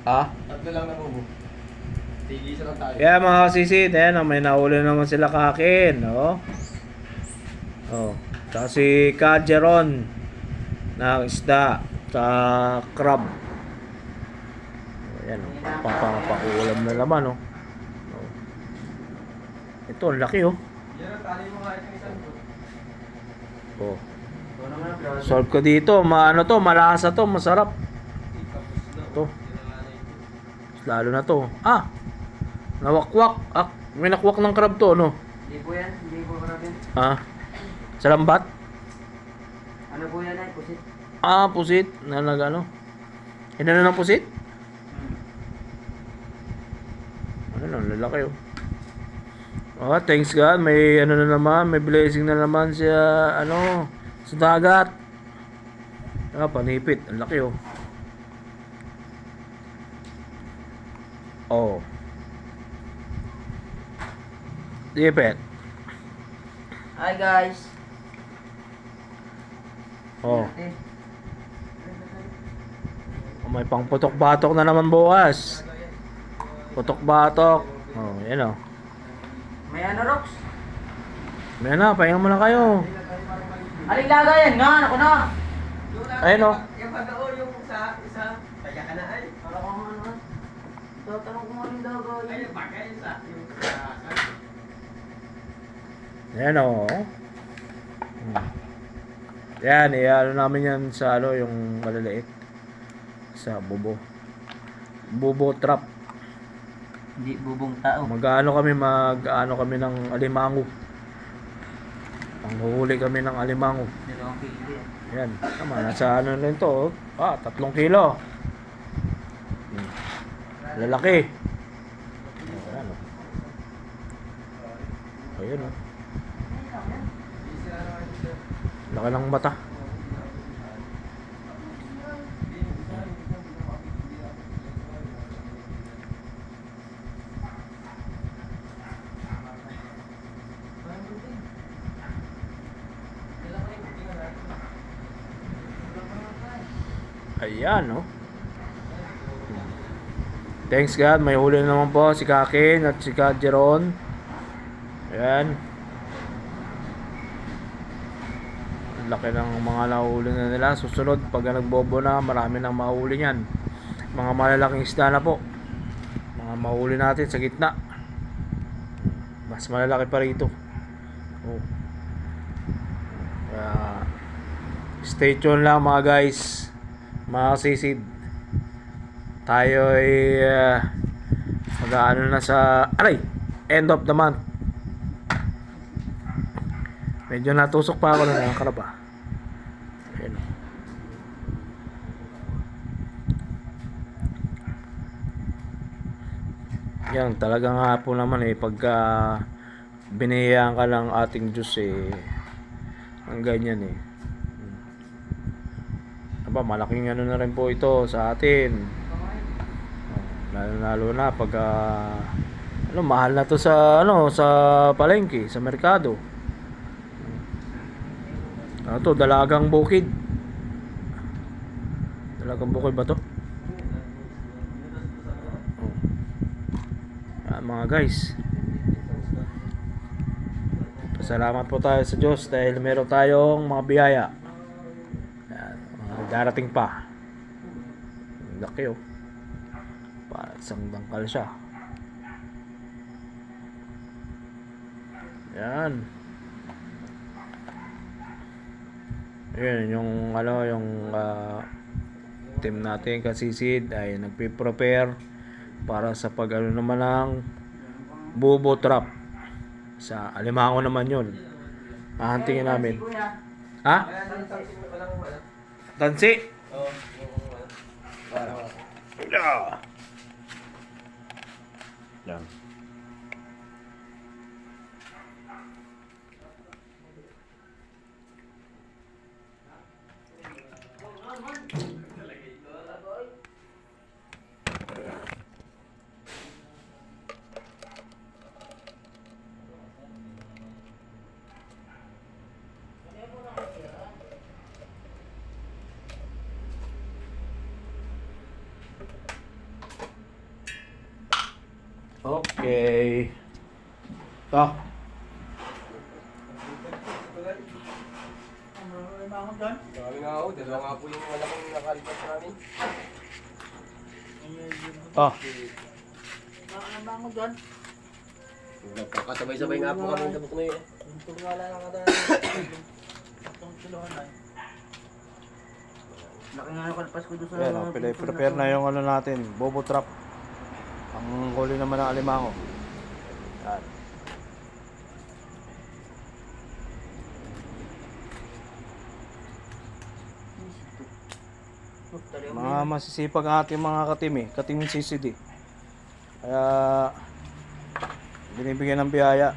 Ah? Tatlo lang na bubo. Tigisa lang tayo. Kaya mga kasisid, ayan, may nahuli naman sila kakin, no? Oh. Tsaka si Kajeron na isda sa crab. Ayan, oh. Pakulam na naman, oh. Oh. Ito, ang laki, oh. Yan ang tali mo nga itong isang po. Oh. Solve ko dito, maano to, malasa to, masarap. Ito. Lalo na to. Ah! Nawakwak. Ah, may nakwak ng crab to, no? Hindi po yan, hindi po karabin. Ah. Sa lambat? Ano po yan ay, pusit? Ah, pusit. Na nag-ano? Inano ng pusit? Ano lang, lalaki, oh. Ah, thanks God. May ano na naman, may blessing na naman siya, ano, sa dagat. Ah, panipit. Ang laki, oh. Oh. Sige, pet. Hi guys! Oh. Oh, may pang putok-batok na naman bukas. Putok-batok. Oh, yan, oh. May ano, Rox? May na, pahinga muna kayo. Aling laga yan nga, ako na! Ayun, oh. Yung pagkao yung sa isa. Kaya ka na ay. Para kang ano, tatanong ko aling laga yan. Ay, bagay sa yung Ayan, oh. Yan, ano namin yan sa ano, yung maliliit. Sa bubo. Bubo trap. Hindi bubong tao. Mag-ano kami ng alimango. Panghuhuli kami ng alimango. Dalawang kilo yan. Yan, tama, nasa ano rin to, oh. Ah, 3 kilo. Lalaki. Ayan, oh. Ayun, oh. Laki ng mata. Ayan, no? Thanks God, may huli na naman po si Kakin at si Kajeron. Ayan. Laki ng mga nahuli na nila. Susunod, pag nagbobo na, marami nang mahuli niyan. Mga malalaking isda na po. Mga mahuli natin sa gitna. Mas malalaki pa rito. Oh. Stay tuned lang mga guys. Mga sisid. Tayo ay mag-aano na sa end of the month. Medyo natusok pa ako na ng karaba. Ayan. Yan, talagang hapon naman pagka binihiyaan ka ng ating Diyos ang ganyan Aba, malaking ano na rin po ito sa atin. Lalo na pagka mahal na to sa sa palengke, sa merkado. Ano to, dalagang bukid. Dalagang bukid ba to? Yan mga guys. Pasalamat po tayo sa Diyos dahil meron tayong mga biyaya. Yan, darating pa. Laki, oh. Para isang dangkal siya. Yan. Ayun, yung team natin kasisid ay nagpe-prepare para sa pag naman ng bubo trap. Sa alimango naman yun. Hahantingin namin. Ha? Tansi? Oo. Yan. Okay. Ito. Marami nga ako. Dalawa nga po yung malaking nakalipas namin. Ito. Bangon dyan. Nagkakasabay-sabay nga po kami sa bukno yun. Wala na ka dyan. Itong kilohan na. Laki nga yung kalpas ko doon sa... Ayan, prepare na yung ano natin, bobo trap. Ang huli naman ng alimango. Yan. Mga masisipag ang ating mga katim CCD. Kaya binibigyan ng biyaya.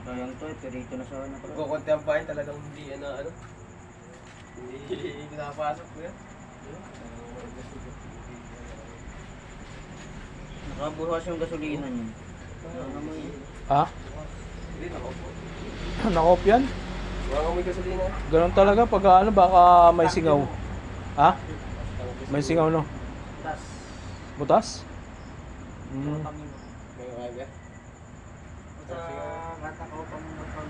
Sayang to, perito na sa ano. Pagkukunti ang bahay talagang hindi ano. Hindi pinapasok ko yan. Nakabuhas yung gasolina niya. Ha? Hindi, nakaupo. Nakop yan? Mga amoy gasolina. Ganun talaga pag ano, baka may singaw. Ha? May singaw no? Tas. Butas? Hmm. Ngayon kaya. Sa gata ko pang magpag.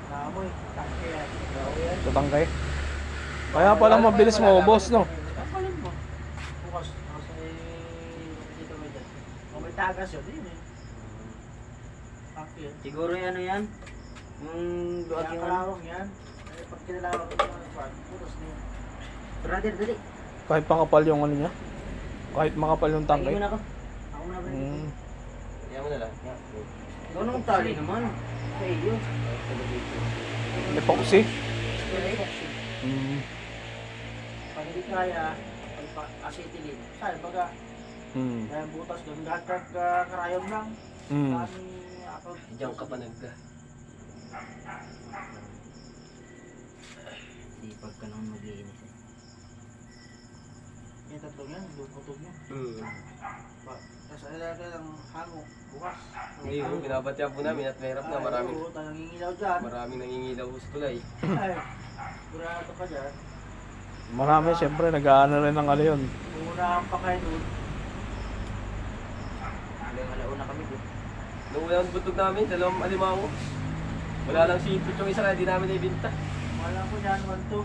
Naamoy, tangke yan. Sa tangkay. Kaya pala mabilis maubos no? Kapalin mo. Bukas. Kasi dito may dyan. O may tagas yun. Yun eh. Tangke yan. Siguro yan ano yan? Yung duwag yung kalawang yan. Eh, pag kinalawang ko yung kwan, putos na yun. Brother, dali. Kahit makapal yung ano niya? Kahit makapal yung tangkay? Tingin mo na ako. Ako na ba? Hmm. Kaya mo na lang. Ikaw nung tali naman. Sa iyo. Epoxy? Correct. Hmm. Pag hindi kaya, acetylene. Saan baga, Hmm. dahil butas doon, lahat karayom lang. Hmm. Kami ako. Diyan ka pa nagka. Sipag ka nang mag-iinis. Yung tatlong yan, lumutog mo. Tapos alala lang hango, bukas. Ngayon, binabatyan po namin at mahirap na maraming Oo, tayo nangingilaw dyan. maraming nangingilaw sa tulay. Ay, burado ka dyan. Marami siyempre nag-aano rin ng ano yun. Uunahan pa kayo doon. Alauna kami doon. Nung unang butog namin, dalawang alimango. Wala lang sipit yung isa kaya di namin naibinta. Wala ko yan, 1-2.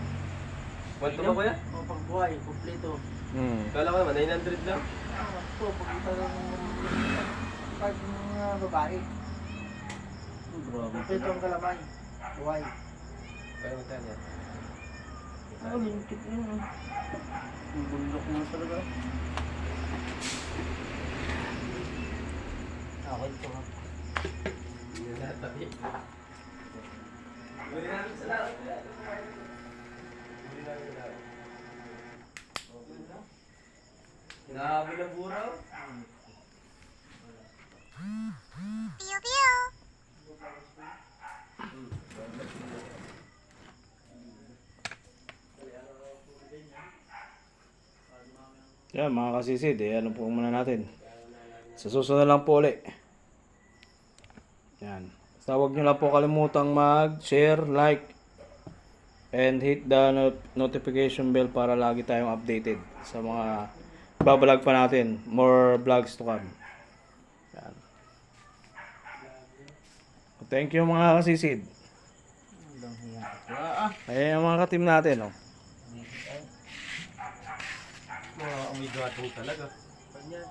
Wanto ba kuya? O pagbuhay, kumpleto. Hmm. Kala ko naman, 900 lang. Ito, pagkita ng pag mga babae. Kumpleto ang kalamay. Buhay. Kaya magkano yan? Ah, lintik yun. Ang bundok na talaga. Ako ito ha. Hindi na natabi. Huli namin sa lahat. Huli namin sa lahat. Hinahabol ng buraw. Yan mga kasisid, ano po muna natin. Sa susunod lang po ulit. Yan. Basta huwag nyo lang po kalimutang mag-share, like, and hit the notification bell para lagi tayong updated sa mga babalag pa natin. More vlogs to come. Yan. Thank you mga kasisid. Ayan yung mga ka-team natin. Oh. Mga umigatong talaga. Ganyan.